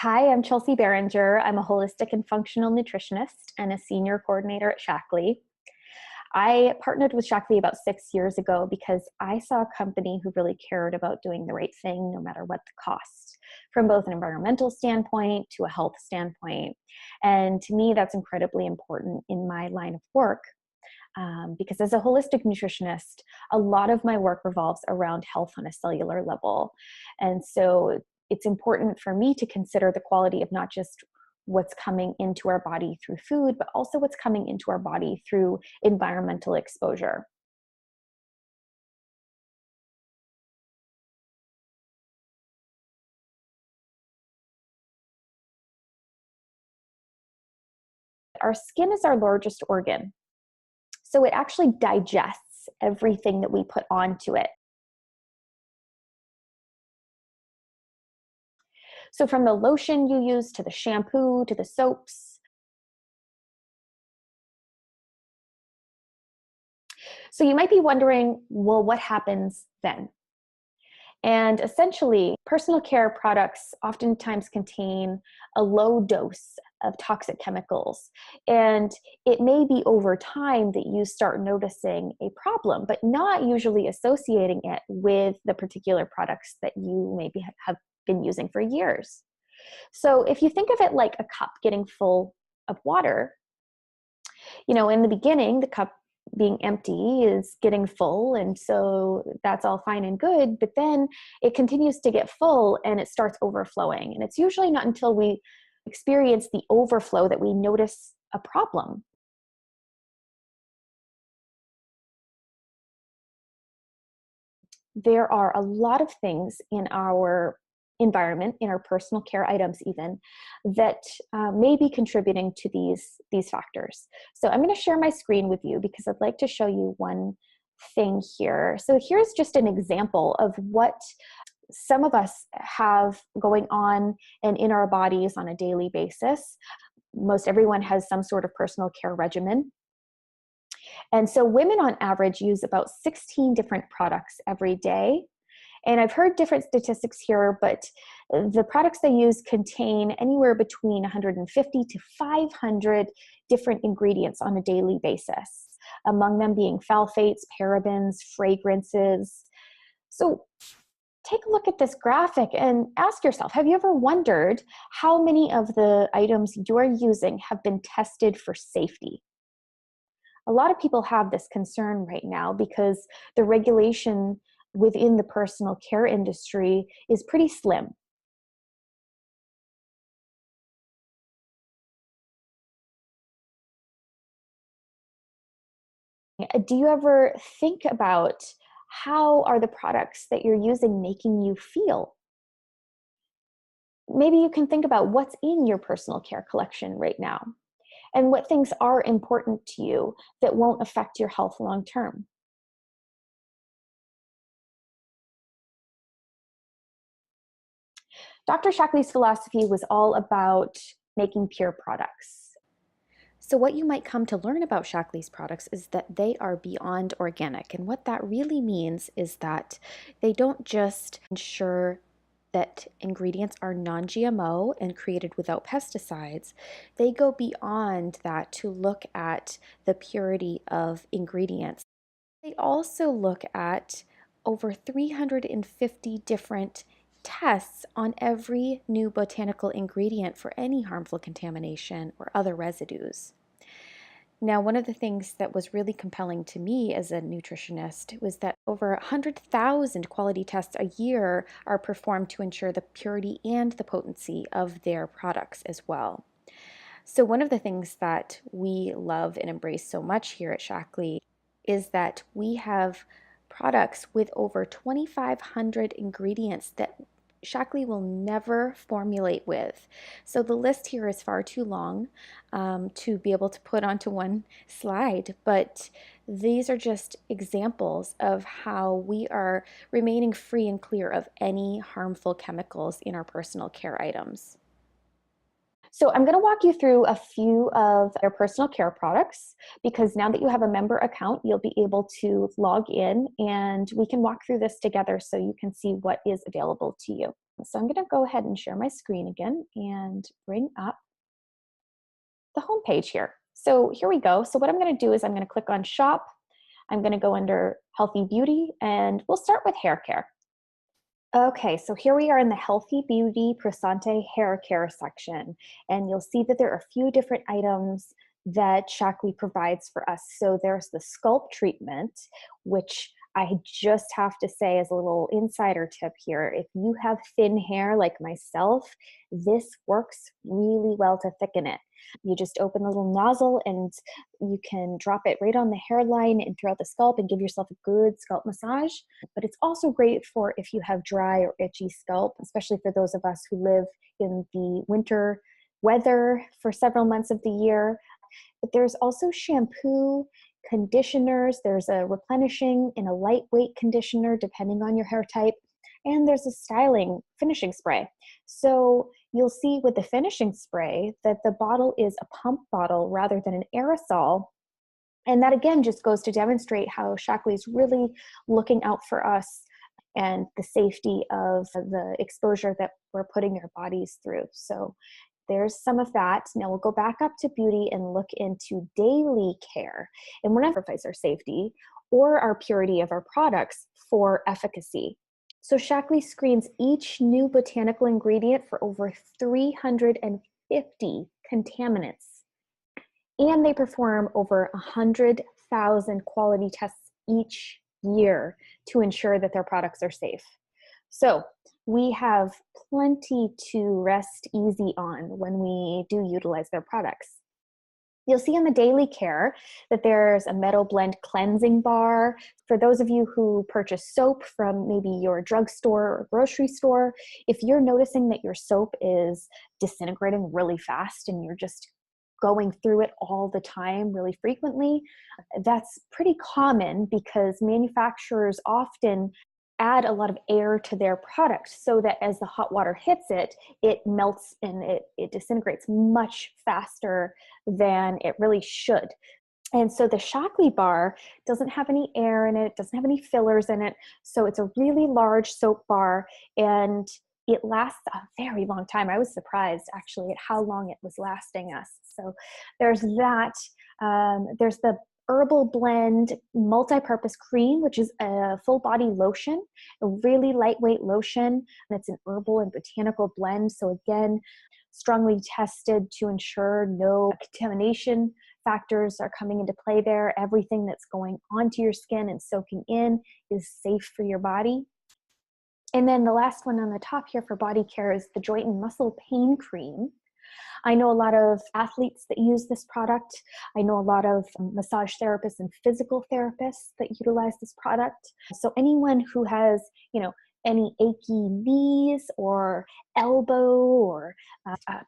Hi, I'm Chelsea Behringer. I'm a holistic and functional nutritionist and a senior coordinator at Shaklee. I partnered with Shaklee about 6 years ago because I saw a company who really cared about doing the right thing no matter what the cost, from both an environmental standpoint to a health standpoint. And to me, that's incredibly important in my line of work. Because as a holistic nutritionist, a lot of my work revolves around health on a cellular level. And so it's important for me to consider the quality of not just what's coming into our body through food, but also what's coming into our body through environmental exposure. Our skin is our largest organ, so it actually digests everything that we put onto it. So from the lotion you use to the shampoo to the soaps. So you might be wondering, well, what happens then? And essentially, personal care products oftentimes contain a low dose of toxic chemicals. And it may be over time that you start noticing a problem, but not usually associating it with the particular products that you maybe have been using for years. So if you think of it like a cup getting full of water, in the beginning, the cup being empty is getting full, and so that's all fine and good, but then it continues to get full and it starts overflowing. And it's usually not until we experience the overflow that we notice a problem. There are a lot of things in our environment, in our personal care items even, that may be contributing to these factors. So I'm going to share my screen with you because I'd like to show you one thing here. So here's just an example of what some of us have going on and in our bodies on a daily basis. Most everyone has some sort of personal care regimen. And so women on average use about 16 different products every day. And I've heard different statistics here, but the products they use contain anywhere between 150 to 500 different ingredients on a daily basis, among them being phthalates, parabens, fragrances. So take a look at this graphic and ask yourself, have you ever wondered how many of the items you're using have been tested for safety? A lot of people have this concern right now because the regulation within the personal care industry is pretty slim. Do you ever think about how are the products that you're using making you feel? Maybe you can think about what's in your personal care collection right now and what things are important to you that won't affect your health long term. Dr. Shaklee's philosophy was all about making pure products. So what you might come to learn about Shaklee's products is that they are beyond organic. And what that really means is that they don't just ensure that ingredients are non-GMO and created without pesticides. They go beyond that to look at the purity of ingredients. They also look at over 350 different tests on every new botanical ingredient for any harmful contamination or other residues. Now, one of the things that was really compelling to me as a nutritionist was that over 100,000 quality tests a year are performed to ensure the purity and the potency of their products as well. So one of the things that we love and embrace so much here at Shaklee is that we have products with over 2,500 ingredients that Shaklee will never formulate with. So the list here is far too long to be able to put onto one slide, but these are just examples of how we are remaining free and clear of any harmful chemicals in our personal care items. So I'm going to walk you through a few of their personal care products because now that you have a member account, you'll be able to log in and we can walk through this together so you can see what is available to you. So I'm going to go ahead and share my screen again and bring up the home page here. So here we go. So what I'm going to do is I'm going to click on shop. I'm going to go under healthy beauty, and we'll start with hair care. Okay, so here we are in the Healthy Beauty Prasante Hair Care section, and you'll see that there are a few different items that Shaklee provides for us. So there's the scalp treatment, which I just have to say as a little insider tip here, if you have thin hair like myself, this works really well to thicken it. You just open the little nozzle and you can drop it right on the hairline and throughout the scalp and give yourself a good scalp massage. But it's also great for if you have dry or itchy scalp, especially for those of us who live in the winter weather for several months of the year. But there's also shampoo, conditioners, there's a replenishing and a lightweight conditioner depending on your hair type, and there's a styling finishing spray. So you'll see with the finishing spray that the bottle is a pump bottle rather than an aerosol. And that again just goes to demonstrate how Shaklee is really looking out for us and the safety of the exposure that we're putting our bodies through. So there's some of that. Now we'll go back up to beauty and look into daily care. And we're not sacrifice our safety or our purity of our products for efficacy. So Shaklee screens each new botanical ingredient for over 350 contaminants. And they perform over 100,000 quality tests each year to ensure that their products are safe. So we have plenty to rest easy on when we do utilize their products. You'll see in the daily care that there's a metal blend cleansing bar. For those of you who purchase soap from maybe your drugstore or grocery store, if you're noticing that your soap is disintegrating really fast and you're just going through it all the time really frequently, that's pretty common because manufacturers often add a lot of air to their product so that as the hot water hits it, it melts and it disintegrates much faster than it really should. And so the Shaklee bar doesn't have any air in it, doesn't have any fillers in it. So it's a really large soap bar and it lasts a very long time. I was surprised actually at how long it was lasting us. So there's that. There's the Herbal Blend Multi-Purpose Cream, which is a full body lotion, a really lightweight lotion. And it's an herbal and botanical blend. So again, strongly tested to ensure no contamination factors are coming into play there. Everything that's going onto your skin and soaking in is safe for your body. And then the last one on the top here for body care is the Joint and Muscle Pain Cream. I know a lot of athletes that use this product. I know a lot of massage therapists and physical therapists that utilize this product. So anyone who has, any achy knees or elbow or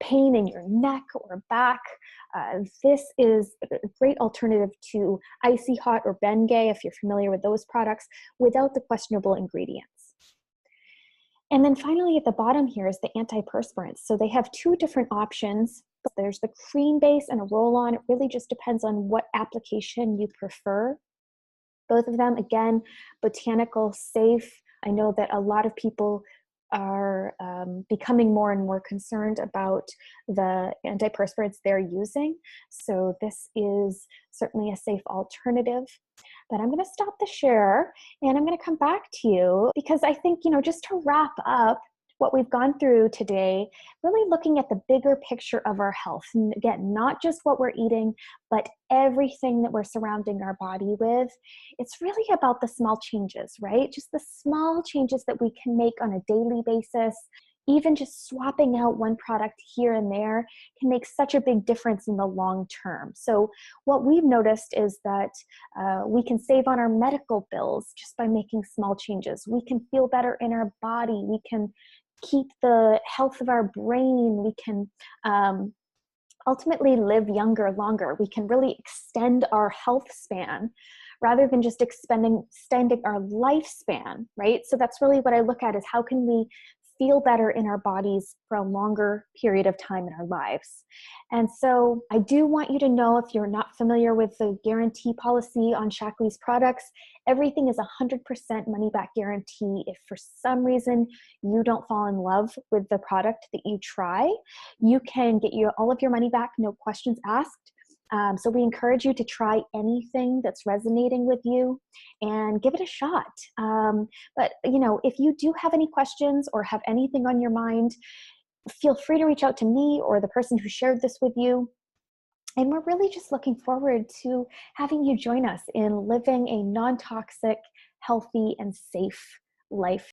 pain in your neck or back, this is a great alternative to Icy Hot or Bengay, if you're familiar with those products, without the questionable ingredients. And then finally at the bottom here is the antiperspirants. So they have two different options. There's the cream base and a roll-on. It really just depends on what application you prefer. Both of them, again, botanical, safe. I know that a lot of people are becoming more and more concerned about the antiperspirants they're using. So this is certainly a safe alternative. But I'm going to stop the share and I'm going to come back to you because I think, just to wrap up what we've gone through today, really looking at the bigger picture of our health. And again, not just what we're eating, but everything that we're surrounding our body with. It's really about the small changes, right? Just the small changes that we can make on a daily basis. Even just swapping out one product here and there can make such a big difference in the long term. So what we've noticed is that we can save on our medical bills just by making small changes. We can feel better in our body. We can keep the health of our brain. We can ultimately live younger, longer. We can really extend our health span rather than just extending our lifespan, right? So that's really what I look at is how can we feel better in our bodies for a longer period of time in our lives. And so I do want you to know, if you're not familiar with the guarantee policy on Shaklee's products, everything is 100% money back guarantee. If for some reason you don't fall in love with the product that you try, you can get all of your money back, no questions asked. So we encourage you to try anything that's resonating with you and give it a shot. But if you do have any questions or have anything on your mind, feel free to reach out to me or the person who shared this with you. And we're really just looking forward to having you join us in living a non-toxic, healthy, and safe life